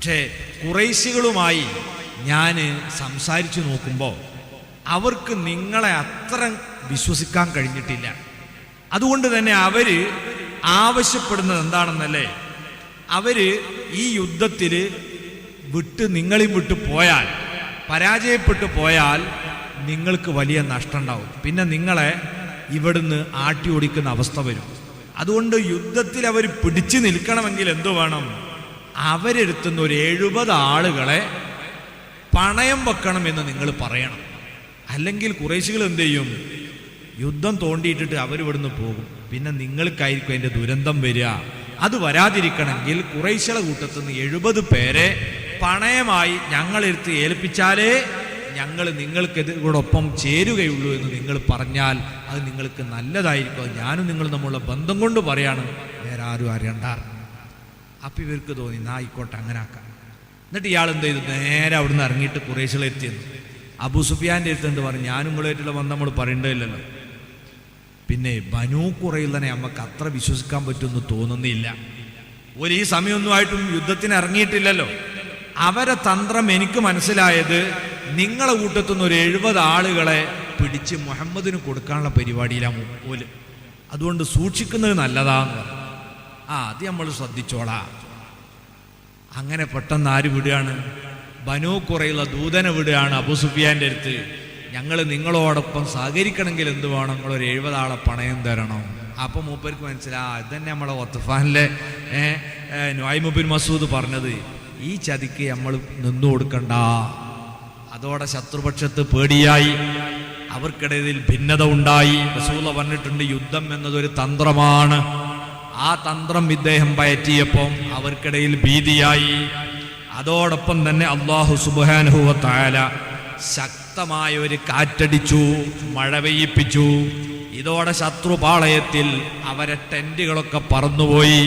പക്ഷേ ഖുറൈശികളുമായി ഞാൻ സംസാരിച്ചു നോക്കുമ്പോൾ അവർക്ക് നിങ്ങളെ അത്ര വിശ്വസിക്കാൻ കഴിഞ്ഞിട്ടില്ല. അതുകൊണ്ട് തന്നെ അവർ ആവശ്യപ്പെടുന്നത് എന്താണെന്നല്ലേ, അവർ ഈ യുദ്ധത്തിൽ നിങ്ങളെയും വിട്ട് പോയാൽ, പരാജയപ്പെട്ടു പോയാൽ നിങ്ങൾക്ക് വലിയ നഷ്ടം ഉണ്ടാവും. പിന്നെ നിങ്ങളെ ഇവിടുന്ന് ആട്ടി ഓടിക്കുന്ന അവസ്ഥ വരും. അതുകൊണ്ട് യുദ്ധത്തിൽ അവർ പിടിച്ചു നിൽക്കണമെങ്കിൽ എന്തു വേണം? അവരെടുത്തുന്ന ഒരു 70 ആളുകളെ പണയം വെക്കണമെന്ന് നിങ്ങൾ പറയണം. അല്ലെങ്കിൽ ഖുറൈശികൾ എന്ത് ചെയ്യും? യുദ്ധം തോണ്ടിയിട്ടിട്ട് അവരിവിടുന്ന് പോകും. പിന്നെ നിങ്ങൾക്കായിരിക്കും അതിൻ്റെ ദുരന്തം വരിക. അത് വരാതിരിക്കണമെങ്കിൽ ഖുറൈശികളുടെ കൂട്ടത്തിൽ നിന്ന് 70 പേരെ പണയമായി ഞങ്ങളെടുത്ത് ഏൽപ്പിച്ചാലേ ഞങ്ങൾ നിങ്ങൾക്കെതിരോടൊപ്പം ചേരുകയുള്ളൂ എന്ന് നിങ്ങൾ പറഞ്ഞാൽ അത് നിങ്ങൾക്ക് നല്ലതായിരിക്കും. ഞാനും നിങ്ങൾ തമ്മിലുള്ള ബന്ധം കൊണ്ട് പറയാണ്, വേറെ ആരും അറിയണ്ട. അപ്പം ഇവർക്ക് തോന്നി, ആയിക്കോട്ടെ അങ്ങനെ ആക്കാം. എന്നിട്ട് ഇയാൾ എന്ത് ചെയ്തു? നേരെ അവിടുന്ന് ഇറങ്ങിയിട്ട് ഖുറൈശികളെ എത്തിയെന്ന് അബൂ സുഫിയാൻ്റെ അടുത്തുണ്ട് പറഞ്ഞു, ഞാനും നിങ്ങളായിട്ടുള്ള ബന്ധം നമ്മൾ പറയേണ്ടതില്ലല്ലോ. പിന്നെ ബനൂ ഖുറൈളനെ നമുക്ക് അത്ര വിശ്വസിക്കാൻ പറ്റുമെന്ന് തോന്നുന്നില്ല. ഒരു ഈ സമയമൊന്നുമായിട്ടും യുദ്ധത്തിന് ഇറങ്ങിയിട്ടില്ലല്ലോ. അവരെ തന്ത്രം എനിക്ക് മനസ്സിലായത്, നിങ്ങളെ കൂട്ടത്തുനിന്ന് ഒരു 70 ആളുകളെ പിടിച്ച് മുഹമ്മദിന് കൊടുക്കാനുള്ള പരിപാടിയിലാണ് ഓല്. അതുകൊണ്ട് സൂക്ഷിക്കുന്നത് നല്ലതാന്ന് പറഞ്ഞു. അത് നമ്മൾ ശ്രദ്ധിച്ചോളാം. അങ്ങനെ പെട്ടെന്ന് ആര് വിടുകയാണ്? ബനൂ ഖുറൈള ദൂതനെ വിടുകയാണ് അബൂ സുഫിയാൻ്റെ അടുത്ത്. ഞങ്ങൾ നിങ്ങളോടൊപ്പം സഹകരിക്കണമെങ്കിൽ എന്ത് വേണം? നിങ്ങളൊരു 70 ആളെ പണയം തരണം. അപ്പം മൂപ്പർക്ക് ഇതന്നെ നമ്മളെ ഒത്തഫാനിലെ നുഐം ബിൻ മസൂദ് പറഞ്ഞത്, ഈ ചതിക്ക് നമ്മൾ നിന്നു കൊടുക്കണ്ട. അതോടെ ശത്രുപക്ഷത്ത് പേടിയായി, അവർക്കിടയിൽ ഭിന്നത ഉണ്ടായി. റസൂല പറഞ്ഞിട്ടുണ്ട്, യുദ്ധം എന്നതൊരു തന്ത്രമാണ്. ആ തന്ത്രം ഇദ്ദേഹം പയറ്റിയപ്പം അവർക്കിടയിൽ ഭീതിയായി. അതോടൊപ്പം തന്നെ അല്ലാഹു സുബ്ഹാനഹു വ തആല ശക്തമായ ഒരു കാറ്റടിച്ചു, മഴ പെയ്യിപ്പിച്ചു. ഇതോടെ ശത്രുപാളയത്തിൽ അവരെ ടെന്റുകളൊക്കെ പറന്നുപോയി,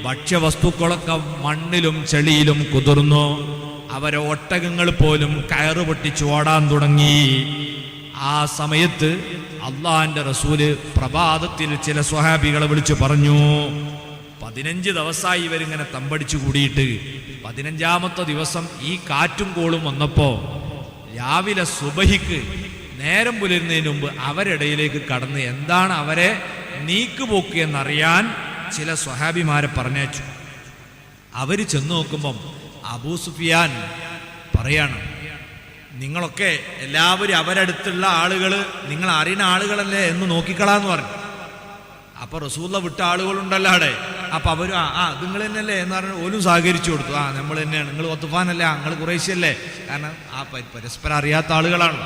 ഭക്ഷ്യവസ്തുക്കളൊക്കെ മണ്ണിലും ചെളിയിലും കുതിർന്നു. അവരെ ഒട്ടകങ്ങൾ പോലും കയറ് പൊട്ടിച്ച് ഓടാൻ തുടങ്ങി. ആ സമയത്ത് അള്ളാഹിന്റെ റസൂല് പ്രഭാതത്തിൽ ചില സ്വഹാബികളെ വിളിച്ചു പറഞ്ഞു, 15 ദിവസമായി ഇവരിങ്ങനെ തമ്പടിച്ചു കൂടിയിട്ട് 15ാമത്തെ ദിവസം ഈ കാറ്റും കോളും വന്നപ്പോ രാവിലെ സുബഹിക്ക് നേരം പുലരുന്നതിന് മുമ്പ് അവരിടയിലേക്ക് കടന്ന് എന്താണ് അവരെ നീക്കുപോക്ക് എന്നറിയാൻ ചില സ്വഹാബിമാരെ പറഞ്ഞയച്ചു. അവര് ചെന്ന് നോക്കുമ്പം അബൂ സുഫിയാൻ പറയാണ്, നിങ്ങളൊക്കെ എല്ലാവരും അവരടുത്തുള്ള ആളുകൾ, നിങ്ങൾ അറിയുന്ന ആളുകളല്ലേ എന്ന് നോക്കിക്കളാന്ന് പറഞ്ഞു. അപ്പൊ റസൂല വിട്ട ആളുകളുണ്ടല്ലോ അവിടെ. അപ്പൊ അവരും നിങ്ങൾ തന്നെയല്ലേ എന്ന് പറഞ്ഞ് ഓലും സഹകരിച്ചു കൊടുത്തു. നമ്മൾ തന്നെയാണ്, നിങ്ങൾ ഒത്തുഫാനല്ലേ, നിങ്ങൾ ഖുറൈശിയല്ലേ. കാരണം പരസ്പരം അറിയാത്ത ആളുകളാണ്.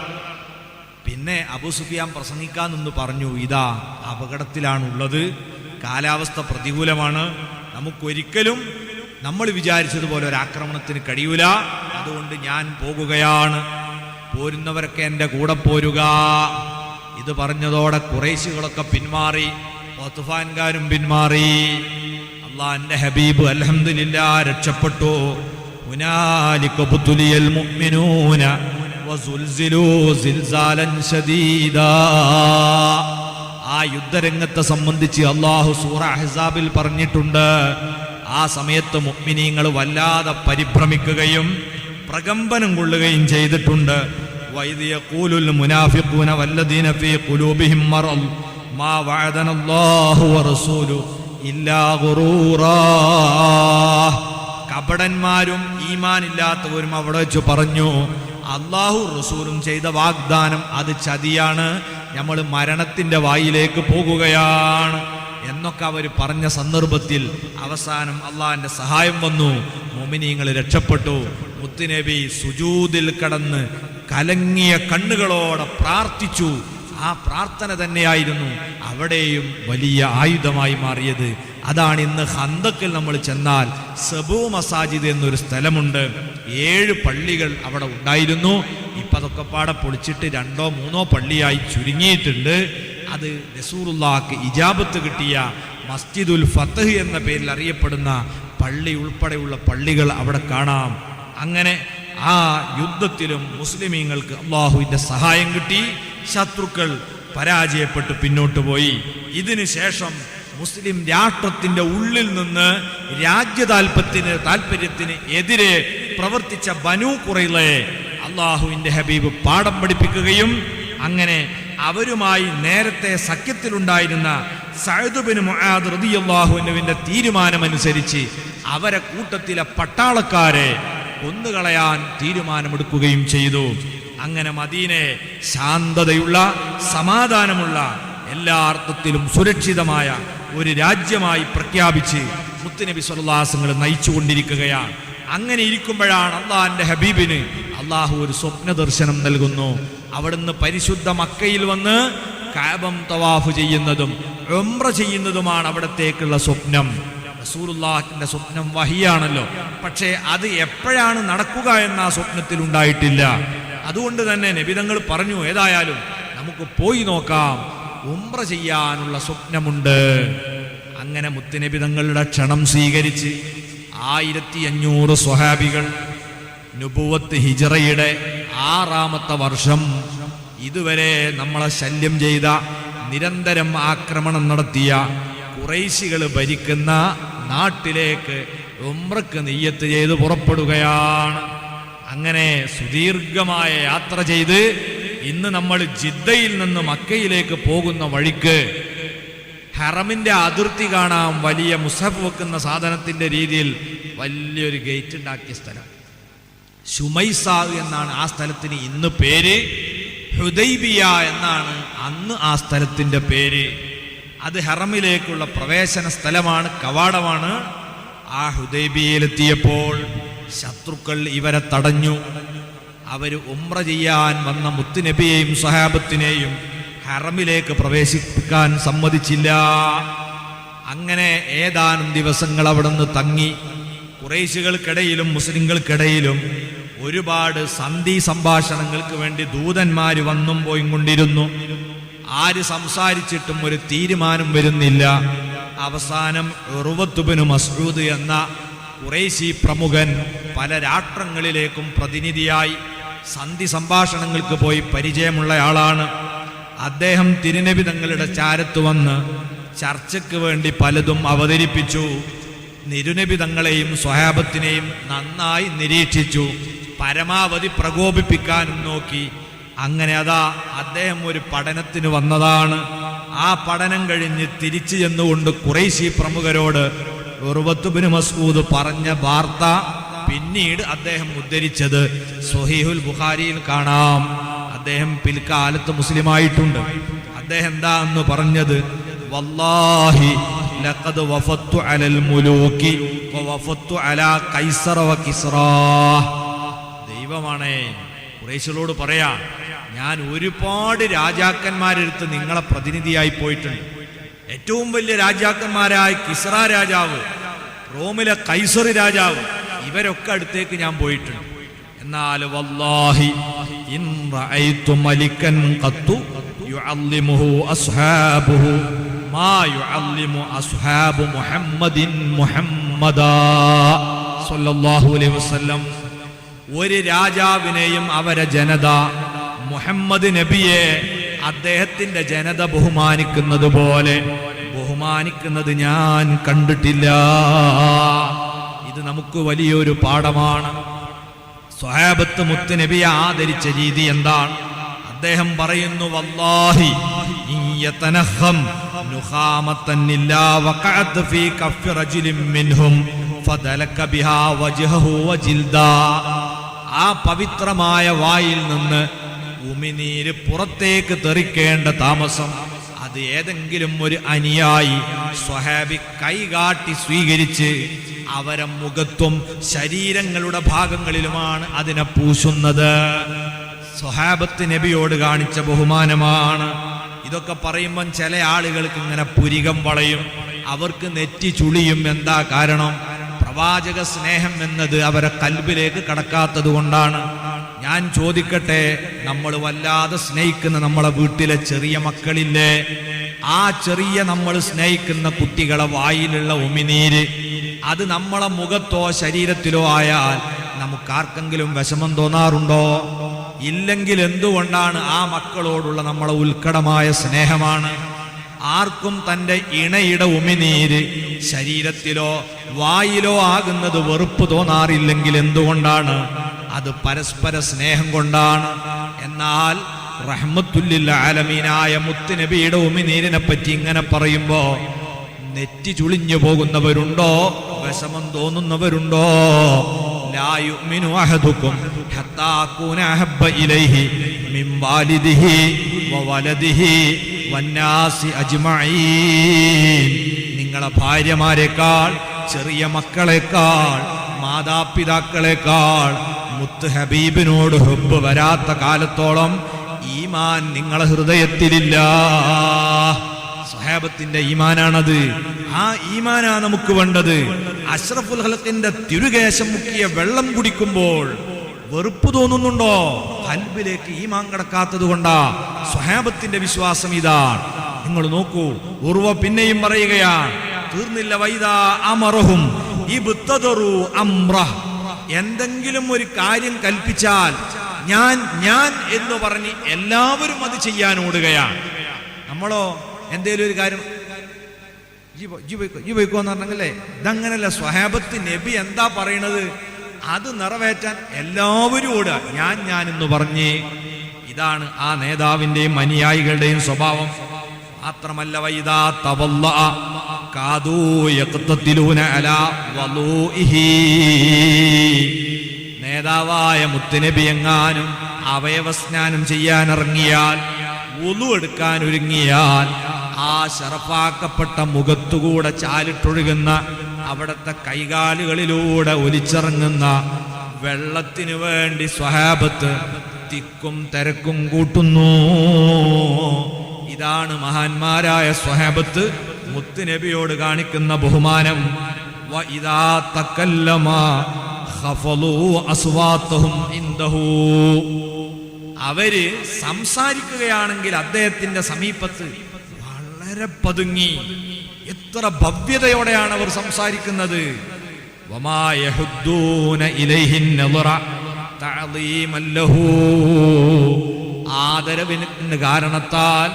പിന്നെ അബൂ സുഫിയാൻ പ്രസംഗിക്കാൻ നിന്ന് പറഞ്ഞു, ഇതാ അപകടത്തിലാണുള്ളത്, കാലാവസ്ഥ പ്രതികൂലമാണ്, നമുക്കൊരിക്കലും നമ്മൾ വിചാരിച്ചതുപോലെ ഒരു ആക്രമണത്തിന് കഴിയൂല. അതുകൊണ്ട് ഞാൻ പോകുകയാണ്, പോരുന്നവരൊക്കെ എൻ്റെ കൂടെ പോരുക. ഇത് പറഞ്ഞതോടെ ഖുറൈശികളൊക്കെ പിന്മാറി, ഒത്തുഫാൻകാരും പിന്മാറി. അല്ലാഹുവിന്റെ ഹബീബ് അൽഹംദുലില്ലാഹ് രക്ഷപ്പെട്ടു. ഹുനാലിക ബുതുലിയൽ മുഅ്മിനൂന വസുൽസിലൂ സിൽസാലൻ ശദീദാ. ആ യുദ്ധരംഗത്തെ സംബന്ധിച്ച് അല്ലാഹു സൂറ അഹ്സാബിൽ പറഞ്ഞിട്ടുണ്ട്. ആ സമയത്ത് മുഅ്മിനീങ്ങൾ വല്ലാതെ പരിഭ്രമിക്കുകയും പ്രകമ്പനം കൊള്ളുകയും ചെയ്തിട്ടുണ്ട്. വഇദ് യഖൂലുൽ മുനാഫിഖൂന വല്ലദീന ഫീ ഖുലൂബിഹിം മറദ് മാ വഅദനല്ലാഹു വറസൂലുഹു ഇല്ലാ ഗുറൂറാ. കപടന്മാരും ഈമാനില്ലാത്തവരും അവിടെ വെച്ച് പറഞ്ഞു, അല്ലാഹു റസൂലും ചെയ്ത വാഗ്ദാനം അത് ചതിയാണ്, നമ്മൾ മരണത്തിന്റെ വായിലേക്ക് പോകുകയാണ് എന്നൊക്കെ അവർ പറഞ്ഞ സന്ദർഭത്തിൽ അവസാനം അള്ളാഹിന്റെ സഹായം വന്നു, മുഅ്മിനീങ്ങൾ രക്ഷപ്പെട്ടു. മുത്തുനബി സുജൂദിൽ കടന്ന് കലങ്ങിയ കണ്ണുകളോടെ പ്രാർത്ഥിച്ചു. ആ പ്രാർത്ഥന തന്നെയായിരുന്നു അവിടെയും വലിയ ആയുധമായി മാറിയത്. അതാണ് ഇന്ന് ഖന്തക്കിൽ നമ്മൾ ചെന്നാൽ സബൂ മസാജിദ് എന്നൊരു സ്ഥലമുണ്ട്. 7 പള്ളികൾ അവിടെ ഉണ്ടായിരുന്നു. ഇപ്പം അതൊക്കെ പാടെ പൊളിച്ചിട്ട് 2ഓ 3ഓ പള്ളിയായി ചുരുങ്ങിയിട്ടുണ്ട്. അത് റസൂലുള്ളാഹിക്ക് ഇജാബത്ത് കിട്ടിയ മസ്ജിദുൽ ഫത്ഹ് എന്ന പേരിൽ അറിയപ്പെടുന്ന പള്ളി ഉൾപ്പെടെയുള്ള പള്ളികൾ അവിടെ കാണാം. അങ്ങനെ ആ യുദ്ധത്തിലും മുസ്ലിമീങ്ങൾക്ക് അല്ലാഹുവിന്റെ സഹായം കിട്ടി. ശത്രുക്കൾ പരാജയപ്പെട്ട് പിന്നോട്ട് പോയി. ഇതിനു ശേഷം മുസ്ലിം രാഷ്ട്രത്തിന്റെ ഉള്ളിൽ നിന്ന് രാജ്യ താല്പര്യത്തിന് എതിരെ പ്രവർത്തിച്ച ബനൂ ഖുറൈളയെ അള്ളാഹുവിന്റെ ഹബീബ് പാഠം പഠിപ്പിക്കുകയും അങ്ങനെ അവരുമായി നേരത്തെ സഖ്യത്തിലുണ്ടായിരുന്ന സഅദ് ബിൻ മുആദ് റളിയല്ലാഹു അൻഹുവിന്റെ തീരുമാനമനുസരിച്ച് അവരെ കൂട്ടത്തിലെ പട്ടാളക്കാരെ കൊന്നുകളയാൻ തീരുമാനമെടുക്കുകയും ചെയ്തു. അങ്ങനെ മദീനയെ ശാന്തതയുള്ള, സമാധാനമുള്ള, എല്ലാ അർത്ഥത്തിലും സുരക്ഷിതമായ ഒരു രാജ്യമായി പ്രഖ്യാപിച്ച് മുത്തുനബി സ്വല്ലല്ലാഹു അലൈഹി വസല്ലം നയിച്ചുകൊണ്ടിരിക്കുകയാണ്. അങ്ങനെ ഇരിക്കുമ്പോഴാണ് അള്ളാഹിന്റെ ഹബീബിന് അള്ളാഹു ഒരു സ്വപ്ന ദർശനം നൽകുന്നു. അവിടുന്ന് പരിശുദ്ധ മക്കയിൽ വന്ന് കഅബം തവാഫ് ചെയ്യുന്നതും ഉംറ ചെയ്യുന്നതുമാണ് അവിടത്തേക്കുള്ള സ്വപ്നം. റസൂലുള്ളാഹിന്റെ സ്വപ്നം വഹിയാണല്ലോ. പക്ഷേ അത് എപ്പോഴാണ് നടക്കുക എന്ന ആ സ്വപ്നത്തിൽ ഉണ്ടായിട്ടില്ല. അതുകൊണ്ട് തന്നെ നബി തങ്ങൾ പറഞ്ഞു, ഏതായാലും നമുക്ക് പോയി നോക്കാം, ഉംറ ചെയ്യാനുള്ള സ്വപ്നമുണ്ട്. അങ്ങനെ മുത്തുനബി തങ്ങളുടെ ക്ഷണം സ്വീകരിച്ച് 1500 സ്വഹാബികൾ നുബുവത്ത് ഹിജ്റയുടെ 6ാമത്തെ വർഷം ഇതുവരെ നമ്മളെ ശല്യം ചെയ്ത, നിരന്തരം ആക്രമണം നടത്തിയ ഖുറൈശികൾ ഭരിക്കുന്ന നാട്ടിലേക്ക് ഉംറക്ക് നിയ്യത്ത് ചെയ്ത് പുറപ്പെടുകയാണ്. അങ്ങനെ സുദീർഘമായ യാത്ര ചെയ്ത് ഇന്ന് നമ്മൾ ജിദ്ദയിൽ നിന്ന് മക്കയിലേക്ക് പോകുന്ന വഴിക്ക് ഹറമിന്റെ അതിർത്തി കാണാൻ വലിയ മുസഹഫ് വെക്കുന്ന സാധനത്തിന്റെ രീതിയിൽ വലിയൊരു ഗേറ്റ് ഉണ്ടാക്കിയ സ്ഥലം ശുമൈസ എന്നാണ് ആ സ്ഥലത്തിന് ഇന്ന് പേര്. ഹുദൈബിയ എന്നാണ് അന്ന് ആ സ്ഥലത്തിന്റെ പേര്. അത് ഹറമിലേക്കുള്ള പ്രവേശന സ്ഥലമാണ്, കവാടമാണ്. ആ ഹുദൈബിയയിലെത്തിയപ്പോൾ ശത്രുക്കൾ ഇവരെ തടഞ്ഞു. അവര് ഉംറ ചെയ്യാൻ വന്ന മുത്തുനബിയെയും സ്വഹാബത്തിനെയും ഹറമിലേക്ക് പ്രവേശിപ്പിക്കാൻ സമ്മതിച്ചില്ല. അങ്ങനെ ഏതാനും ദിവസങ്ങൾ അവിടെ നിന്ന് തങ്ങി. ഖുറൈശികൾക്കിടയിലും മുസ്ലിങ്ങൾക്കിടയിലും ഒരുപാട് സന്ധി സംഭാഷണങ്ങൾക്ക് വേണ്ടി ദൂതന്മാര് വന്നും പോയും കൊണ്ടിരുന്നു. ആര് സംസാരിച്ചിട്ടും ഒരു തീരുമാനം വരുന്നില്ല. അവസാനം ഉർവത്ത് ബിൻ മസ്ഊദ് എന്ന ഖുറൈശി പ്രമുഖൻ പല രാഷ്ട്രങ്ങളിലേക്കും പ്രതിനിധിയായി സന്ധി സംഭാഷണങ്ങൾക്ക് പോയി പരിചയമുള്ള ആളാണ്. അദ്ദേഹം തിരുനബി തങ്ങളുടെ ചാരത്ത് വന്ന് ചർച്ചയ്ക്ക് വേണ്ടി പലതും അവതരിപ്പിച്ചു. തിരുനബി തങ്ങളെയും സ്വഹാബത്തിനെയും നന്നായി നിരീക്ഷിച്ചു, പരമാവധി പ്രകോപിപ്പിക്കാനും നോക്കി. അങ്ങനെ അതാ അദ്ദേഹം ഒരു പഠനത്തിന് വന്നതാണ്. ആ പഠനം കഴിഞ്ഞ് തിരിച്ചു ചെന്നുകൊണ്ട് ഖുറൈശി പ്രമുഖരോട് ഉർവത്ത് ബിൻ മസ്ഊദ് പറഞ്ഞ വാർത്ത പിന്നീട് അദ്ദേഹം ഉദ്ധരിച്ചത് സ്വഹീഹുൽ ബുഖാരിയിൽ കാണാം. അദ്ദേഹം പിൽക്കാലത്ത് മുസ്ലിമായിട്ടുണ്ട്. അദ്ദേഹം എന്താ എന്ന് പറഞ്ഞത്? വല്ലാഹി ലഖദ് വഫത്തു അലൽ മുലൂകി വവഫത്തു അലാ കൈസറ വകിസ്റാ. ദൈവമാണേ, ഖുറൈശികളോട് പറയാ, ഞാൻ ഒരുപാട് രാജാക്കന്മാരെടുത്ത് നിങ്ങളെ പ്രതിനിധിയായി പോയിട്ടുണ്ട്. ഏറ്റവും വലിയ രാജാക്കന്മാരായ കിസ്റ രാജാവ്, റോമിലെ കൈസർ രാജാവ്, ഇവരൊക്കെ അടുത്തേക്ക് ഞാൻ പോയിട്ടുണ്ട്. എന്നാൽ വല്ലാഹി ഇൻ റഅയ്തു മലികൻ ഖത്തു യുഅല്ലിമുഹു അസ്ഹാബുഹു മാ യുഅല്ലിമു അസ്ഹാബു മുഹമ്മദിൻ മുഹമ്മദാ സ്വല്ലല്ലാഹു അലൈഹി വസല്ലം. ഒരു രാജാവിനെയും അവരെ ജനത മുഹമ്മദ് നബിയെ അദ്ദേഹത്തിന്റെ ജനത ബഹുമാനിക്കുന്നത് പോലെ ബഹുമാനിക്കുന്നത് ഞാൻ കണ്ടിട്ടില്ല. ഇത് നമുക്ക് വലിയൊരു പാഠമാണ്. സ്വഹാബത്ത് മുത്ത് നബിയെ ആദരിച്ച രീതി എന്താണ്? അദ്ദേഹം പറയുന്നു, വല്ലാഹി ഇയതനഹം നുഖാമതൻ ഇല്ലാ വഖഅത് ഫീ കഫി റജുലിൻ മിൻഹും ഫദലക ബിഹാ വജ്ഹഹു വജിൽദാ. ആ പവിത്രമായ വായിൽ നിന്ന് ഉമിനീര് പുറത്തേക്ക് തെറിക്കേണ്ട താമസം അത് ഏതെങ്കിലും ഒരു അനുയായി സ്വഹാബി കൈകാട്ടി സ്വീകരിച്ച് അവരെ മുഖത്തും ശരീരങ്ങളുടെ ഭാഗങ്ങളിലുമാണ് അതിനെ പൂശുന്നത്. സ്വഹാബത്ത് നബിയോട് കാണിച്ച ബഹുമാനമാണ്. ഇതൊക്കെ പറയുമ്പം ചില ആളുകൾക്ക് ഇങ്ങനെ പുരികം വളയും, അവർക്ക് നെറ്റി ചുളിയും. എന്താ കാരണം? പ്രവാചക സ്നേഹം എന്നത് അവരെ കൽബിലേക്ക് കടക്കാത്തത് കൊണ്ടാണ്. ഞാൻ ചോദിക്കട്ടെ, നമ്മൾ വല്ലാതെ സ്നേഹിക്കുന്ന നമ്മളെ വീട്ടിലെ ചെറിയ മക്കളില്ലേ? ആ ചെറിയ നമ്മൾ സ്നേഹിക്കുന്ന കുട്ടികളെ വായിലുള്ള ഉമിനീര് അത് നമ്മളെ മുഖത്തോ ശരീരത്തിലോ ആയാൽ നമുക്കാർക്കെങ്കിലും വിഷമം തോന്നാറുണ്ടോ? ഇല്ലെങ്കിൽ എന്തുകൊണ്ടാണ്? ആ മക്കളോടുള്ള നമ്മളെ ഉത്കടമായ സ്നേഹമാണ്. ആർക്കും തൻ്റെ ഇണയുടെ ഉമിനീര് ശരീരത്തിലോ വായിലോ ആകുന്നത് വെറുപ്പ് തോന്നാറില്ലെങ്കിൽ എന്തുകൊണ്ടാണ്? അത് പരസ്പര സ്നേഹം കൊണ്ടാണ്. എന്നാൽ റഹ്മത്തുല്ലിൽ ആലമീനായ മുത്തുനബിയുടെ ഉമിനീരിനെ പറ്റി ഇങ്ങനെ പറയുമ്പോ നെറ്റി ചുളിഞ്ഞു പോകുന്നവരുണ്ടോ? വിഷമം തോന്നുന്നവരുണ്ടോ? ലാ യുഅ്മിനു അഹദുക്കും ഹത്താ അകൂന അഹബ്ബ ഇലൈഹി മിൻ വാലിദിഹി വവലദിഹി വന്നാസി അജ്മഈൻ. നിങ്ങളെ ഭാര്യമാരെക്കാൾ, ചെറിയ മക്കളെക്കാൾ, മാതാപിതാക്കളെക്കാൾ മുത്ത് ഹബീബിനോട് ഹുബ്ബ് വരാത്ത കാലത്തോളം ഈമാൻ നിങ്ങളെ ഹൃദയത്തിലില്ല. സ്വഹാബത്തിന്റെ ഈമാനാണത്. ആ ഈമാനാ നമുക്ക് വേണ്ടത്. അഷ്റഫുൽ ഖൽഖിന്റെ തിരുകേശം മുക്കിയ വെള്ളം കുടിക്കുമ്പോൾ വെറുപ്പ് തോന്നുന്നുണ്ടോ? ഖൽബിലേക്ക് ഈമാൻ കടക്കാത്തത് കൊണ്ടാ. സ്വഹാബത്തിന്റെ വിശ്വാസം ഇതാണ്. നിങ്ങൾ നോക്കൂ, ഉർവ പിന്നെയും പറയുകയാണ്, തീർന്നില്ല. വൈദാ അമറഹും ഇബ്തദറു അംറഹ്. എന്തെങ്കിലും ഒരു കാര്യം കൽപ്പിച്ചാൽ ഞാൻ എന്ന് പറഞ്ഞ് എല്ലാവരും അത് ചെയ്യാൻ ഓടുകയാണ്. നമ്മളോ എന്തേലും ഒരു കാര്യം എന്ന് പറഞ്ഞല്ലേ, ഇതങ്ങനല്ല. സ്വഹാബത്ത് നബി എന്താ പറയണത് അത് നിറവേറ്റാൻ എല്ലാവരും ഓടുക. ഞാൻ എന്ന് പറഞ്ഞ്. ഇതാണ് ആ നേതാവിന്റെയും അനുയായികളുടെയും സ്വഭാവം. മാത്രമല്ല, വൈദാ തവല്ലഅ കാദൂ യഖ്തതിലൂന അലാ വളൂഇഹി. നേതാവായ മുത്തുനബി എങ്ങാനും അവയവസ്നാനം ചെയ്യാൻ ഇറങ്ങിയാൽ, വുളു എടുക്കാൻ ഒരുങ്ങിയാൽ, ആ ശറഫാക്കപ്പെട്ട മുഖത്തുകൂടെ ചാലിട്ടൊഴുകുന്ന, അവിടത്തെ കൈകാലുകളിലൂടെ ഒലിച്ചിറങ്ങുന്ന വെള്ളത്തിനു വേണ്ടി സ്വഹാബത്ത് തിക്കും തിരക്കും കൂട്ടുന്നു. ഇതാണ് മഹാന്മാരായ സ്വഹാബത്ത് മുത്തുനബിയോട് കാണിക്കുന്ന ബഹുമാനം. വഇദാ തകല്ലമ ഖഫലൂ അസ്വാതഹും ഇൻദഹു. അവര് സംസാരിക്കുകയാണെങ്കിൽ അദ്ദേഹത്തിന്റെ സമീപത്ത് വളരെ പതുങ്ങി, എത്ര ഭവ്യതയോടെയാണ് അവർ സംസാരിക്കുന്നത്. വമാ യഹുദ്ദൂന ഇലൈഹി നളറ തഅളീമൻ ലഹു. ആദരവിന് കാരണത്താൽ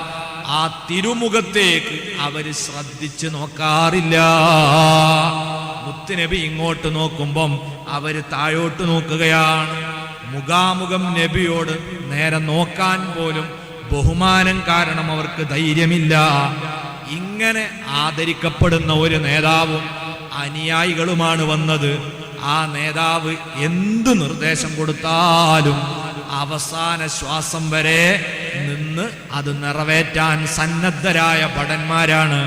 ആ തിരുമുഖത്തേക്ക് അവര് ശ്രദ്ധിച്ചു നോക്കാറില്ല. മുത്തുനബി ഇങ്ങോട്ട് നോക്കുമ്പം അവര് താഴോട്ട് നോക്കുകയാണ്. മുഖാമുഖം നബിയോട് നേരെ നോക്കാൻ പോലും ബഹുമാനം കാരണം അവർക്ക് ധൈര്യമില്ല. ഇങ്ങനെ ആദരിക്കപ്പെടുന്ന ഒരു നേതാവും അനുയായികളുമാണ് വന്നത്. ആ നേതാവ് എന്ത് നിർദ്ദേശം കൊടുത്താലും അവസാന ശ്വാസം വരെ നിന്ന് അത് നിറവേറ്റാൻ സന്നദ്ധരായ ഭടന്മാരാണ്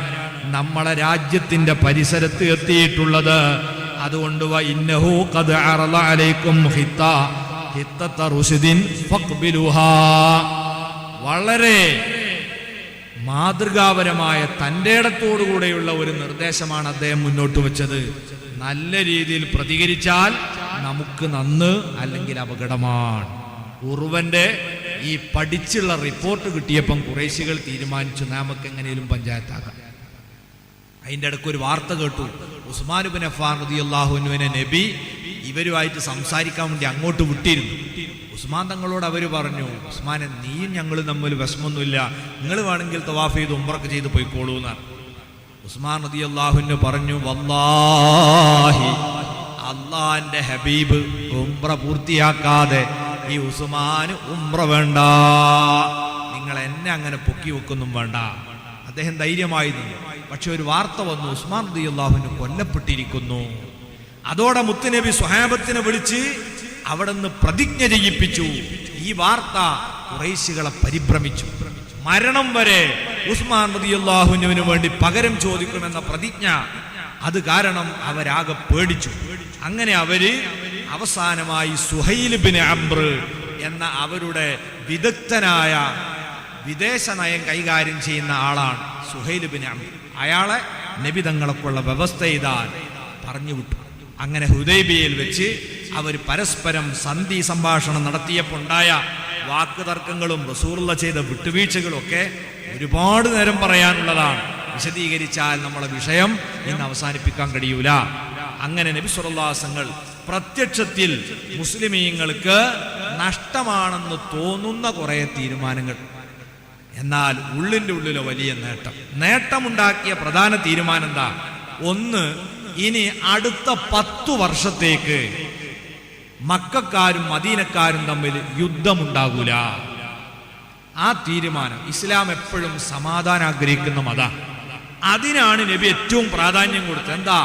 നമ്മളെ രാജ്യത്തിന്റെ പരിസരത്ത് എത്തിയിട്ടുള്ളത്. അതുകൊണ്ട് വഇന്നഹു ഖദ് അറള അലൈക്കും ഹിത്തത റുശ്ദിൻ ഫഖ്ബിലുഹാ. വളരെ മാതൃകാപരമായ തൻ്റെ ഇടത്തോടുകൂടെയുള്ള ഒരു നിർദ്ദേശമാണ് അദ്ദേഹം മുന്നോട്ട് വെച്ചത്. നല്ല രീതിയിൽ പ്രതികരിച്ചാൽ നമുക്ക് നന്ന്, അല്ലെങ്കിൽ അപകടമാണ്. ഉറുവന്റെ ഈ പഠിച്ചുള്ള റിപ്പോർട്ട് കിട്ടിയപ്പം ഖുറൈശികൾ തീരുമാനിച്ചു നമുക്ക് എങ്ങനെയും പഞ്ചായത്താക്കാം. അതിൻ്റെ ഇടയ്ക്ക് ഒരു വാർത്ത കേട്ടു. ഉസ്മാൻ ഇബ്നു അഫ്ഫാൻ റളിയല്ലാഹു അൻഹുവിനെ നബി ഇവരുമായിട്ട് സംസാരിക്കാൻ വേണ്ടി അങ്ങോട്ട് വിട്ടിരുന്നു. ഉസ്മാൻ തങ്ങളോട് അവർ പറഞ്ഞു, ഉസ്മാനെ നീയും ഞങ്ങളും തമ്മിൽ വിഷമൊന്നുമില്ല, നിങ്ങൾ വേണമെങ്കിൽ തവാഫ് ചെയ്ത് ഉംറക്ക് ചെയ്ത് പോയിക്കോളൂ എന്നാണ്. ഉസ്മാൻ റളിയല്ലാഹു അൻഹു പറഞ്ഞു, വല്ലാഹി അള്ളാന്റെ ഹബീബ് ഉംറ പൂർത്തിയാക്കാതെ ഈ ഉസ്മാന് ഉംറ വേണ്ട, നിങ്ങൾ എന്നെ അങ്ങനെ പൊക്കി വെക്കൊന്നും വേണ്ട. അദ്ദേഹം ധൈര്യമായി നിന്നു. പക്ഷെ ഒരു വാർത്ത വന്നു, ഉസ്മാൻ റളിയല്ലാഹു അൻഹു കൊല്ലപ്പെട്ടിരിക്കുന്നു. അതോടെ മുത്തുനബി സ്വഹാബത്തിനെ വിളിച്ച് അവിടെ നിന്ന് പ്രതിജ്ഞ ചെയ്യിപ്പിച്ചു. ഈ വാർത്ത ഖുറൈശികളെ പരിഭ്രമിച്ചു. മരണം വരെ ഉസ്മാൻ റളിയല്ലാഹു അൻഹുവിന് വേണ്ടി പകരം ചോദിക്കുമെന്ന പ്രതിജ്ഞ, അത് കാരണം അവരാകെ പേടിച്ചു. അങ്ങനെ അവര് അവസാനമായി സുഹൈൽ ബിൻ അംർ എന്ന അവരുടെ വിദഗ്ധനായ വിദേശ നയം കൈകാര്യം ചെയ്യുന്ന ആളാണ് സുഹൈൽ ബിൻ അംർ. അയാളെ നബി തങ്ങളൊക്കെയുള്ള വ്യവസ്ഥ ചെയ്താൽ പറഞ്ഞു വിട്ടു. അങ്ങനെ ഹുദൈബിയയിൽ വെച്ച് അവർ പരസ്പരം സന്ധി സംഭാഷണം നടത്തിയപ്പോൾ ഉണ്ടായ വാക്കുതർക്കങ്ങളും റസൂലുള്ള ചെയ്ത വിട്ടുവീഴ്ചകളും ഒക്കെ ഒരുപാട് നേരം പറയാനുള്ളതാണ്. വിശദീകരിച്ചാൽ നമ്മളെ വിഷയം ഇന്ന് അവസാനിപ്പിക്കാൻ കഴിയൂല. അങ്ങനെ നബി സല്ലല്ലാഹു അലൈഹി വസല്ലം പ്രത്യക്ഷത്തിൽ മുസ്ലിമീങ്ങൾക്ക് നഷ്ടമാണെന്ന് തോന്നുന്ന കുറെ തീരുമാനങ്ങൾ, എന്നാൽ ഉള്ളിൻ്റെ ഉള്ളിലെ വലിയ നേട്ടമുണ്ടാക്കിയ പ്രധാന തീരുമാനം എന്താ? ഒന്ന്, ഇനി അടുത്ത 10 വർഷത്തേക്ക് മക്കക്കാരും മദീനക്കാരും തമ്മിൽ യുദ്ധമുണ്ടാകൂല. ആ തീരുമാനം. ഇസ്ലാം എപ്പോഴും സമാധാനം ആഗ്രഹിക്കുന്ന മതമാണ്. അതിനാണ് നബി ഏറ്റവും പ്രാധാന്യം കൊടുത്തത്. എന്താ?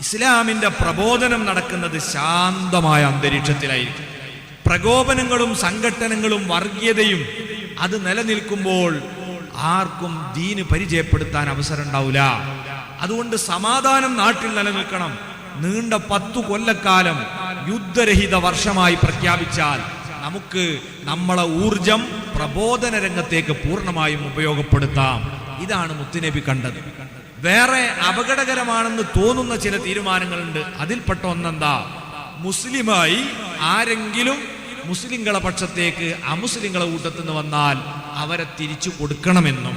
ഇസ്ലാമിന്റെ പ്രബോധനം നടക്കുന്നത് ശാന്തമായ അന്തരീക്ഷത്തിലായിരിക്കും. പ്രകോപനങ്ങളും സംഘട്ടനങ്ങളും വർഗീയതയും അത് നിലനിൽക്കുമ്പോൾ ആർക്കും ദീന് പരിചയപ്പെടുത്താൻ അവസരം ഉണ്ടാവില്ല. അതുകൊണ്ട് സമാധാനം നാട്ടിൽ നിലനിൽക്കണം. നീണ്ട 10 കൊല്ലക്കാലം യുദ്ധരഹിത വർഷമായി പ്രഖ്യാപിച്ചാൽ നമുക്ക് നമ്മളെ ഊർജം പ്രബോധന രംഗത്തേക്ക് പൂർണ്ണമായും ഉപയോഗപ്പെടുത്താം. ഇതാണ് മുത്തുനബി കണ്ടത്. വേറെ അപകടകരമാണെന്ന് തോന്നുന്ന ചില തീരുമാനങ്ങളുണ്ട്. അതിൽപ്പെട്ട ഒന്നെന്താ? മുസ്ലിമായി ആരെങ്കിലും മുസ്ലിങ്ങളെ പക്ഷത്തേക്ക് അമുസ്ലിങ്ങളെ കൂട്ടത്തിൽ നിന്ന് വന്നാൽ അവരെ തിരിച്ചു കൊടുക്കണമെന്നും,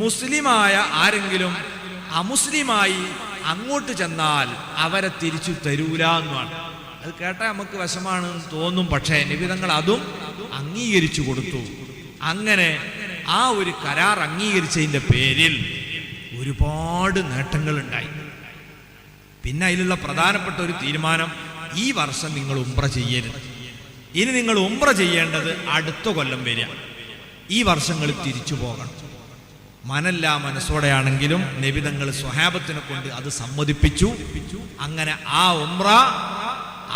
മുസ്ലിമായ ആരെങ്കിലും അമുസ്ലിമായി അങ്ങോട്ട് ചെന്നാൽ അവരെ തിരിച്ചു തരൂല എന്നുമാണ്. അത് കേട്ടാൽ നമുക്ക് വിഷമാണെന്ന് തോന്നും. പക്ഷേ നിബിധങ്ങൾ അതും അംഗീകരിച്ചു കൊടുത്തു. അങ്ങനെ ആ ഒരു കരാർ അംഗീകരിച്ചതിൻ്റെ പേരിൽ ഒരുപാട് നേട്ടങ്ങൾ ഉണ്ടായി. പിന്നെ അതിലുള്ള പ്രധാനപ്പെട്ട ഒരു തീരുമാനം, ഈ വർഷം നിങ്ങൾ ഉംറ ചെയ്യരുത്. ഇനി നിങ്ങൾ ഉംറ ചെയ്യേണ്ടത് അടുത്ത കൊല്ലം വരിക. ഈ വർഷങ്ങൾ തിരിച്ചു പോകണം. മനല്ല മനസ്സോടെയാണെങ്കിലും നബിതങ്ങൾ സ്വഹാബത്തിനെ കൊണ്ട് അത് സമ്മതിപ്പിച്ചു. അങ്ങനെ ആ ഉംറ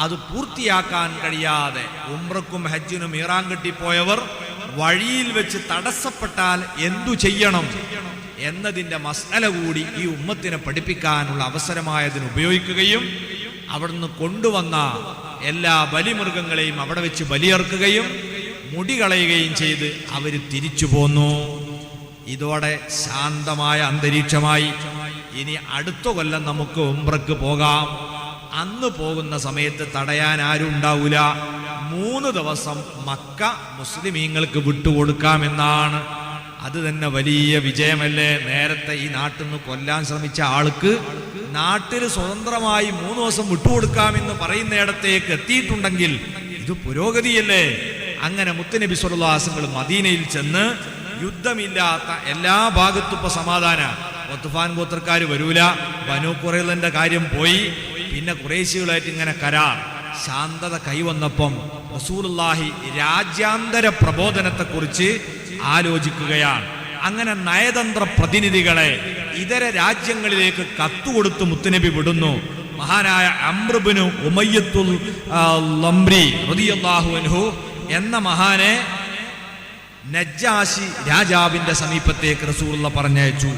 അത് പൂർത്തിയാക്കാൻ കഴിയാതെ ഉംറക്കും ഹജ്ജിനും ഈറാൻ കെട്ടിപ്പോയവർ വഴിയിൽ വെച്ച് തടസ്സപ്പെട്ടാൽ എന്തു ചെയ്യണം എന്നതിൻ്റെ മസ്അല കൂടി ഈ ഉമ്മത്തിനെ പഠിപ്പിക്കാനുള്ള അവസരമായതിന് ഉപയോഗിക്കുകയും അവിടുന്ന് കൊണ്ടുവന്ന എല്ലാ ബലിമൃഗങ്ങളെയും അവിടെ വെച്ച് ബലിയർക്കുകയും മുടി കളയുകയും ചെയ്ത് അവർ തിരിച്ചു പോന്നു. ഇതോടെ ശാന്തമായ അന്തരീക്ഷമായി. ഇനി അടുത്ത കൊല്ലം നമുക്ക് ഉംറക്ക് പോകാം. അന്ന് പോകുന്ന സമയത്ത് തടയാൻ ആരും ഉണ്ടാവില്ല. 3 ദിവസം മക്ക മുസ്ലിമീങ്ങൾക്ക് വിട്ടുകൊടുക്കാമെന്നാണ്. അത് തന്നെ വലിയ വിജയമല്ലേ? നേരത്തെ ഈ നാട്ടിൽ നിന്ന് കൊല്ലാൻ ശ്രമിച്ച ആൾക്ക് നാട്ടിൽ സ്വതന്ത്രമായി 3 ദിവസം വിട്ടുകൊടുക്കാമെന്ന് പറയുന്നിടത്തേക്ക് എത്തിയിട്ടുണ്ടെങ്കിൽ ഇത് പുരോഗതിയല്ലേ? അങ്ങനെ മുത്തുനബി സ്വല്ലല്ലാഹു അലൈഹി വസല്ലം മദീനയിൽ ചെന്ന് യുദ്ധമില്ലാത്ത എല്ലാ ഭാഗത്തും ഇപ്പൊ സമാധാന. ഒത്തുഫാൻ ഗോത്രക്കാർ വരൂല. ബനൂ ഖുറൈളന്റെ കാര്യം പോയി. പിന്നെ ഖുറൈശികളായിട്ട് ഇങ്ങനെ കരാർ. ശാന്തത കൈവന്നപ്പം റസൂലുള്ളാഹി രാജ്യാന്തര പ്രബോധനത്തെക്കുറിച്ച് ആലോചിക്കുകയാണ്. അങ്ങനെ നയതന്ത്ര പ്രതിനിധികളെ ഇതര രാജ്യങ്ങളിലേക്ക് കത്തുകൊടുത്ത് മുത്തുനബി വിടുന്നു. മഹാനായ അംർ ഇബ്നു ഉമയ്യത്തുൽ ലംറി റളിയല്ലാഹു അൻഹു എന്ന മഹാനെ നജ്ജാശി രാജാവിന്റെ സമീപത്തേക്ക് റസൂലുള്ളാഹി പറഞ്ഞയച്ചു.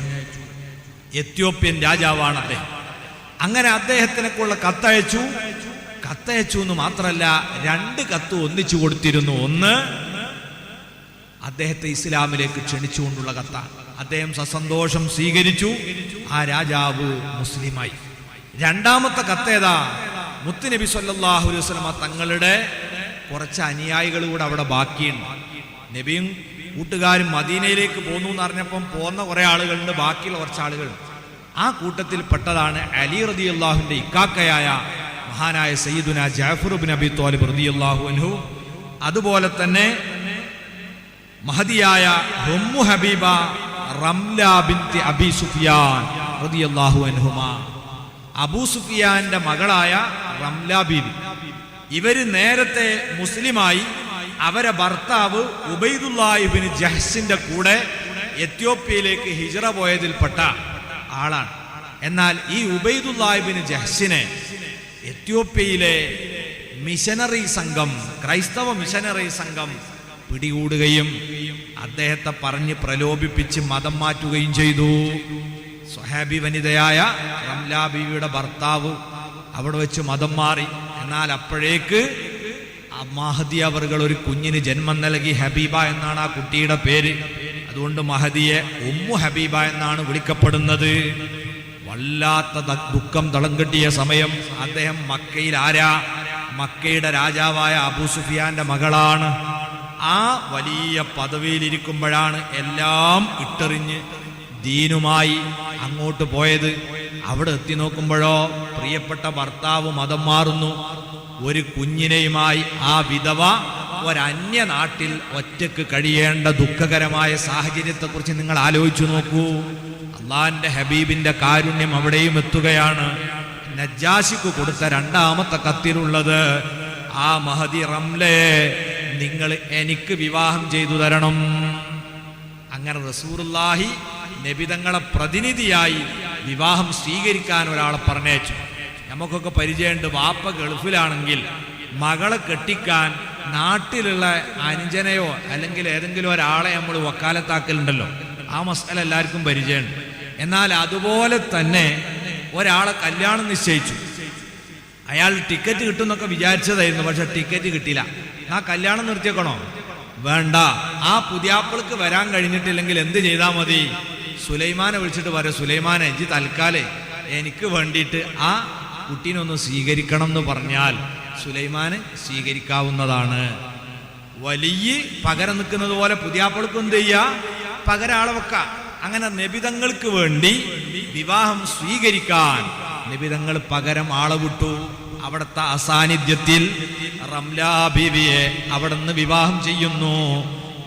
എത്യോപ്യൻ രാജാവാണ് അദ്ദേഹം. അങ്ങനെ അദ്ദേഹത്തിനൊക്കെയുള്ള കത്തയച്ചു എന്ന് മാത്രമല്ല 2 കത്ത് ഒന്നിച്ചു കൊടുത്തിരുന്നു. ഒന്ന്, അദ്ദേഹത്തെ ഇസ്ലാമിലേക്ക് ക്ഷണിച്ചുകൊണ്ടുള്ള കത്താണ്. അദ്ദേഹം സസന്തോഷം സ്വീകരിച്ചു. ആ രാജാവ് മുസ്ലിമായി. 2ാമത്തെ കത്തേതാ? മുത്തുനബി സ്വല്ലല്ലാഹു അലൈഹി വസല്ലം തങ്ങളുടെ കുറച്ച് അനുയായികൾ കൂടെ അവിടെ ബാക്കിയുണ്ട്. നബിയും കൂട്ടുകാരും മദീനയിലേക്ക് പോന്നു എന്ന് അറിഞ്ഞപ്പം പോന്ന കുറെ ആളുകളുണ്ട്, ബാക്കിയുള്ള കുറച്ച് ആളുകൾ. ആ കൂട്ടത്തിൽ പെട്ടതാണ് അലി റളിയല്ലാഹുവിന്റെ ഇക്കാക്കയായ മഹാനായ സയ്യിദുന ജഅഫർ ഇബ്നു അബി ത്വാലിബ് റളിയല്ലാഹു അൻഹു. അതുപോലെ തന്നെ മഹദിയായ ഉമ്മു ഹബീബ റംല ബിൻതി അബി സുഫിയാൻ റളിയല്ലാഹു അൻഹുമാ. അബൂ സുഫിയാന്റെ മകളായ റംല ബീബി. ഇവര് നേരത്തെ മുസ്ലിമായി. അവരെ ഭർത്താവ് ഉബൈദുല്ലാഹ് ഇബ്നു ജഹ്സിന്റെ കൂടെ എത്യോപ്യയിലേക്ക് ഹിജ്റ പോയതിൽപ്പെട്ട ആളാണ്. എന്നാൽ ഈ ഉബൈദുല്ലാഹ് ഇബ്നു ജഹ്സിനെ എത്യോപ്യയിലെ മിഷനറി സംഘം, ക്രൈസ്തവ മിഷനറി സംഘം പിടികൂടുകയും അദ്ദേഹത്തെ പറഞ്ഞ് പ്രലോഭിപ്പിച്ച് മതം മാറ്റുകയും ചെയ്തു. സ്വഹാബി വനിതയായ റംല ബീവിയുടെ ഭർത്താവ് അവിടെ വെച്ച് മതം മാറി. എന്നാൽ അപ്പോഴേക്ക് മഹദി അവർകൾ ഒരു കുഞ്ഞിന് ജന്മം നൽകി. ഹബീബ എന്നാണ് ആ കുട്ടിയുടെ പേര്. അതുകൊണ്ട് മഹദിയെ ഉമ്മു ഹബീബ എന്നാണ് വിളിക്കപ്പെടുന്നത്. വല്ലാത്ത ദുഃഖം തളം കെട്ടിയ സമയം. അദ്ദേഹം മക്കയിൽ മക്കയുടെ രാജാവായ അബൂ സുഫിയാന്റെ മകളാണ്. ആ വലിയ പദവിയിലിരിക്കുമ്പോഴാണ് എല്ലാം ഇട്ടെറിഞ്ഞ് ദീനുമായി അങ്ങോട്ട് പോയത്. അവിടെ എത്തി നോക്കുമ്പോഴോ പ്രിയപ്പെട്ട ഭർത്താവ് മതം മാറുന്നു. ഒരു കുഞ്ഞിനെയുമായി ആ വിധവ ഒരന്യ നാട്ടിൽ ഒറ്റക്ക് കഴിയേണ്ട ദുഃഖകരമായ സാഹചര്യത്തെക്കുറിച്ച് നിങ്ങൾ ആലോചിച്ചു നോക്കൂ. അള്ളാന്റെ ഹബീബിന്റെ കാരുണ്യം അവിടെയും എത്തുകയാണ്. നജ്ജാശിക്ക് കൊടുത്ത രണ്ടാമത്തെ കത്തിലുള്ളത്, ആ മഹദി റംലെ നിങ്ങൾ എനിക്ക് വിവാഹം ചെയ്തു തരണം. അങ്ങനെ റസൂലുള്ളാഹി നബിതങ്ങളെ പ്രതിനിധിയായി വിവാഹം സ്വീകരിക്കാൻ ഒരാളെ പറഞ്ഞയച്ചു. നമുക്കൊക്കെ പരിചയമുണ്ട്. വാപ്പ ഗൾഫിലാണെങ്കിൽ മകളെ കെട്ടിക്കാൻ നാട്ടിലുള്ള അനുജനെയോ അല്ലെങ്കിൽ ഏതെങ്കിലും ഒരാളെ നമ്മൾ വക്കാലത്താക്കലുണ്ടല്ലോ. ആ മസല എല്ലാവർക്കും പരിചയമുണ്ട്. എന്നാൽ അതുപോലെ തന്നെ ഒരാളെ കല്യാണം നിശ്ചയിച്ചു. അയാൾ ടിക്കറ്റ് കിട്ടുമെന്നൊക്കെ വിചാരിച്ചതായിരുന്നു, പക്ഷെ ടിക്കറ്റ് കിട്ടിയില്ല. ആ കല്യാണം നിർത്തിയേക്കണോ? വേണ്ട. ആ പുതിയാപ്പിൾക്ക് വരാൻ കഴിഞ്ഞിട്ടില്ലെങ്കിൽ എന്ത് ചെയ്താൽ മതി? സുലൈമാനെ വിളിച്ചിട്ട് പറയും, സുലൈമാനെ ഇജ്ജ് തൽക്കാലേ എനിക്ക് വേണ്ടിയിട്ട് ആ കുട്ടീനൊന്ന് സ്വീകരിക്കണം എന്ന് പറഞ്ഞാൽ സുലൈമാന് സ്വീകരിക്കാവുന്നതാണ്. വലിയ പകരം നിൽക്കുന്നത് പോലെ പുതിയാപ്പിൾക്ക് എന്ത് ചെയ്യാ? പകരം ആളെ വെക്കാം. അങ്ങനെ നബിതങ്ങൾക്ക് വേണ്ടി വിവാഹം സ്വീകരിക്കാൻ നബിതങ്ങൾ പകരം ആളെ വിട്ടു. അവിടുത്തെ അസാന്നിധ്യത്തിൽ റംലാ ബീവിയെ അവിടെ നിന്ന് വിവാഹം ചെയ്യുന്നു.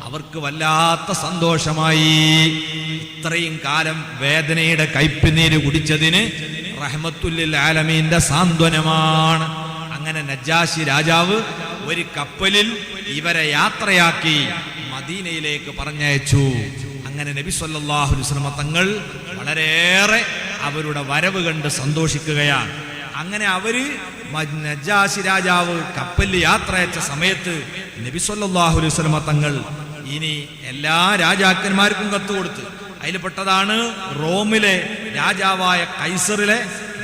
അവർക്ക് വല്ലാത്ത സന്തോഷമായി. ഇത്രയും കാലം വേദനയുടെ കയ്പുനീര് കുടിച്ചതിന് റഹ്മത്തുല്ലിൽ ആലമീന്റെ സാന്ത്വനമാണ്. അങ്ങനെ നജ്ജാശി രാജാവ് ഒരു കപ്പലിൽ ഇവരെ യാത്രയാക്കി മദീനയിലേക്ക് പറഞ്ഞയച്ചു. അങ്ങനെ നബി സല്ലല്ലാഹു അലൈഹി വസല്ലം തങ്ങൾ വളരെയേറെ അവരുടെ വരവ് കണ്ട് സന്തോഷിക്കുകയാണ്. അങ്ങനെ അവര് നജ്ജാശി രാജാവ് കപ്പലിൽ യാത്രയച്ച സമയത്ത് നബി സല്ലല്ലാഹു അലൈഹി വസല്ലം തങ്ങൾ ഇനി എല്ലാ രാജാക്കന്മാർക്കും കത്ത് കൊടുത്ത്. അതിൽപ്പെട്ടതാണ് റോമിലെ രാജാവായ കൈസറിലെ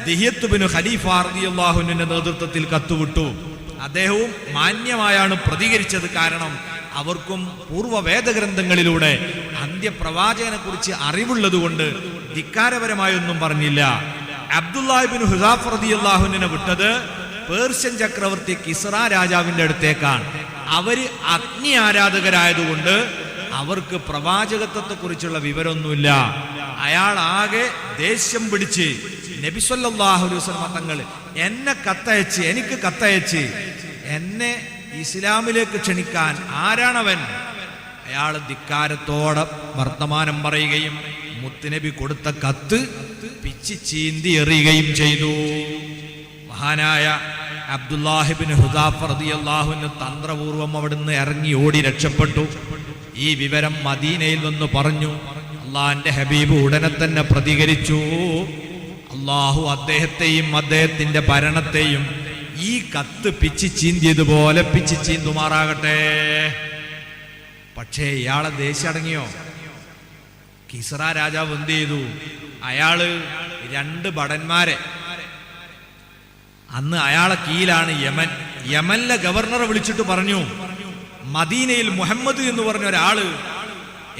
ദിഹ്യത്ത് ബിൻ ഖലീഫ റളിയല്ലാഹു അൻഹുവിന്റെ നേതൃത്വത്തിൽ കത്തുവിട്ടു. അദ്ദേഹവും മാന്യമായാണ് പ്രതികരിച്ചത്. കാരണം അവർക്കും പൂർവ്വ വേദഗ്രന്ഥങ്ങളിലൂടെ അന്ത്യപ്രവാചകനെ കുറിച്ച് അറിവുള്ളത് കൊണ്ട് ധിക്കാരപരമായൊന്നും പറഞ്ഞില്ല. അബ്ദുല്ലാഹി ബിൻ ഹുദാഫ റളിയല്ലാഹു അൻഹുവിനെ വിട്ടത് പേർഷ്യൻ ചക്രവർത്തി കിസ്റ രാജാവിന്റെ അടുത്തേക്കാണ്. അവര് അഗ്നി ആരാധകരായതുകൊണ്ട് അവർക്ക് പ്രവാചകത്വത്തെ കുറിച്ചുള്ള വിവരമൊന്നുമില്ല. അയാൾ ആകെ ദേഷ്യം പിടിച്ച് നബി സല്ലല്ലാഹു അലൈഹി വസല്ലം തങ്ങൾ എന്നെ കത്തയച്ച്, എനിക്ക് കത്തയച്ച് എന്നെ ഇസ്ലാമിലേക്ക് ക്ഷണിക്കാൻ ആരാണവൻ? അയാൾ ധിക്കാരത്തോടെ വർത്തമാനം പറയുകയും മുത്തുനബി കൊടുത്ത കത്ത് പിച്ചി ചീന്തി എറിയുകയും ചെയ്തു. മഹാനായ അബ്ദുല്ലാഹി ബിൻ ഹുദാഫ റളിയല്ലാഹു അൻഹു തന്ത്രപൂർവം അവിടുന്ന് ഇറങ്ങി ഓടി രക്ഷപ്പെട്ടു. ഈ വിവരം മദീനയിൽ വന്ന് പറഞ്ഞു. അള്ളാന്റെ ഹബീബ് ഉടനെ തന്നെ പ്രതികരിച്ചു, അള്ളാഹു അദ്ദേഹത്തെയും അദ്ദേഹത്തിന്റെ ഭരണത്തെയും ഈ കത്ത് പിച്ചി ചീന്തിയതുപോലെ പിച്ചി ചീന്തുമാറാകട്ടെ. പക്ഷേ ഇയാളെ ദേഷ്യം അടങ്ങിയോ? കിസ്റ രാജാവ് എന്ത് ചെയ്തു? അയാള് 2 ഭടന്മാരെ, അന്ന് അയാളെ കീഴിലാണ് യമൻ, യമനിലെ ഗവർണറെ വിളിച്ചിട്ട് പറഞ്ഞു, മദീനയിൽ മുഹമ്മദ് എന്ന് പറഞ്ഞ ഒരാള്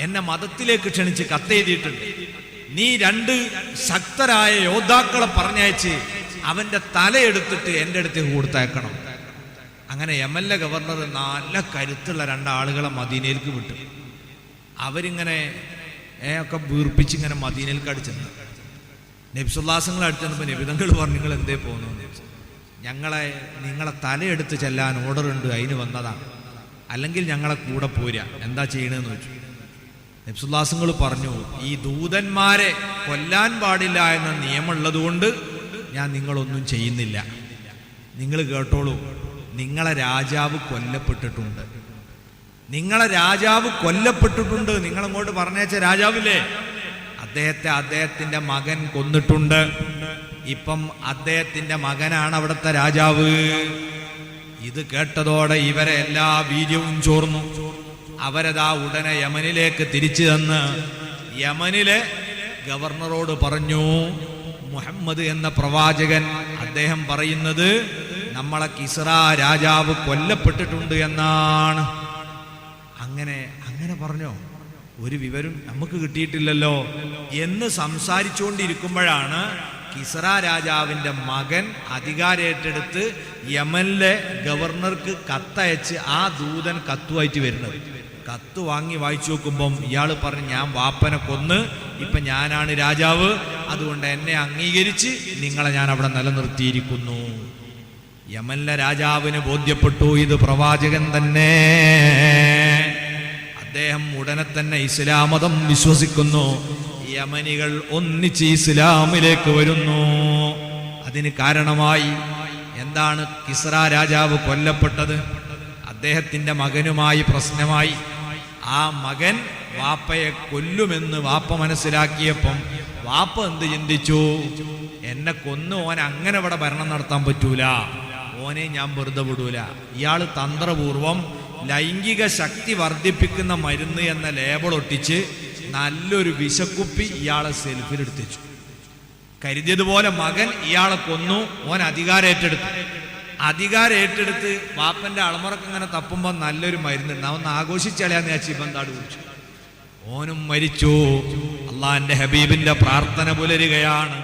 എന്നെ മതത്തിലേക്ക് ക്ഷണിച്ച് കത്തെഴുതിയിട്ടുണ്ട്. നീ 2 ശക്തരായ യോദ്ധാക്കളെ പറഞ്ഞയച്ച് അവന്റെ തലയെടുത്തിട്ട് എൻ്റെ അടുത്തേക്ക് കൊടുത്തയക്കണം. അങ്ങനെ യമനിലെ ഗവർണർ നല്ല കരുത്തുള്ള 2 ആളുകളെ മദീനയിലേക്ക് വിട്ടു. അവരിങ്ങനെ ഒക്കെ വീർപ്പിച്ച് ഇങ്ങനെ മദീനയിലേക്ക് അടിച്ചെന്നു. നബിസുല്ലാസങ്ങൾ അടിച്ചപ്പോൾ നബിതങ്ങൾ പറഞ്ഞു, നിങ്ങൾ എന്തേ പോകുന്നു? നിങ്ങളെ തലയെടുത്ത് ചെല്ലാൻ ഓർഡർ ഉണ്ട്, അതിന് വന്നതാണ്, അല്ലെങ്കിൽ ഞങ്ങളെ കൂടെ പോരാ, എന്താ ചെയ്യണമെന്ന് വെച്ചു. നബിസുല്ലാസങ്ങൾ പറഞ്ഞു, ഈ ദൂതന്മാരെ കൊല്ലാൻ പാടില്ല എന്ന നിയമമുള്ളത് കൊണ്ട് ഞാൻ നിങ്ങളൊന്നും ചെയ്യുന്നില്ല. നിങ്ങൾ കേട്ടോളൂ, നിങ്ങളെ രാജാവ് കൊല്ലപ്പെട്ടിട്ടുണ്ട്, നിങ്ങളെ രാജാവ് കൊല്ലപ്പെട്ടിട്ടുണ്ട്. നിങ്ങളങ്ങോട്ട് പറഞ്ഞേച്ച രാജാവില്ലേ, അദ്ദേഹത്തിന്റെ മകൻ കൊന്നിട്ടുണ്ട്. ഇപ്പം അദ്ദേഹത്തിന്റെ മകനാണ് അവിടുത്തെ രാജാവ്. ഇത് കേട്ടതോടെ ഇവരെ എല്ലാ വീര്യവും ചോർന്നു. അവരതാ ഉടനെ യമനിലേക്ക് തിരിച്ചു തന്ന് യമനിലെ ഗവർണറോട് പറഞ്ഞു, മുഹമ്മദ് എന്ന പ്രവാചകൻ അദ്ദേഹം പറയുന്നത് നമ്മളെ കിസ്റ രാജാവ് കൊല്ലപ്പെട്ടിട്ടുണ്ട് എന്നാണ്. അങ്ങനെ പറഞ്ഞോ? ഒരു വിവരം നമുക്ക് കിട്ടിയിട്ടില്ലല്ലോ എന്ന് സംസാരിച്ചുകൊണ്ടിരിക്കുമ്പോഴാണ് കിസ്റ രാജാവിന്റെ മകൻ അധികാരം ഏറ്റെടുത്ത് യമനിലെ ഗവർണർക്ക് കത്തയച്ച് ആ ദൂതൻ കത്തുമായിട്ട് വരുന്നത്. കത്ത് വാങ്ങി വായിച്ചു നോക്കുമ്പം ഇയാൾ പറഞ്ഞു, ഞാൻ വാപ്പനെ കൊന്ന് ഇപ്പൊ ഞാനാണ് രാജാവ്, അതുകൊണ്ട് എന്നെ അംഗീകരിച്ച് നിങ്ങളെ ഞാൻ അവിടെ നിലനിർത്തിയിരിക്കുന്നു. യമനിലെ രാജാവിന് ബോധ്യപ്പെട്ടു ഇത് പ്രവാചകൻ തന്നെ. അദ്ദേഹം ഉടനെ തന്നെ ഇസ്ലാം മതം വിശ്വസിക്കുന്നു. യമനികൾ ഒന്നിച്ച് ഇസ്ലാമിലേക്ക് വരുന്നു. അതിന് കാരണമായി എന്താണ്? കിസ്ര രാജാവ് കൊല്ലപ്പെട്ടത്, അദ്ദേഹത്തിന്റെ മകനുമായി പ്രശ്നമായി. ആ മകൻ വാപ്പയെ കൊല്ലുമെന്ന് വാപ്പ മനസ്സിലാക്കിയപ്പം വാപ്പ എന്ത് ചിന്തിച്ചു? എന്നെ കൊന്നു ഓൻ അങ്ങനെ ഇവിടെ ഭരണം നടത്താൻ പറ്റൂല, ഓനെ ഞാൻ വെറുതെ വിടൂല. ഇയാൾ തന്ത്രപൂർവം ലൈംഗിക ശക്തി വർദ്ധിപ്പിക്കുന്ന മരുന്ന് എന്ന ലേബൽ ഒട്ടിച്ച് നല്ലൊരു വിശക്കുപ്പി ഇയാളെ സെൽഫിലെടുത്തിച്ചു. കരുതിയതുപോലെ മകൻ ഇയാളെ കൊന്നു, ഓൻ അധികാരം ഏറ്റെടുത്ത് വാപ്പന്റെ അളമുറക്ക് ഇങ്ങനെ തപ്പുമ്പോൾ നല്ലൊരു മരുന്നുണ്ട്, അവൻ ആഘോഷിച്ചളയാന്ന് ഞാൻ ചിബന്താട് കുടിച്ചു. ഓനും മരിച്ചു. അള്ളാന്റെ ഹബീബിന്റെ പ്രാർത്ഥന പുലരുകയാണ്.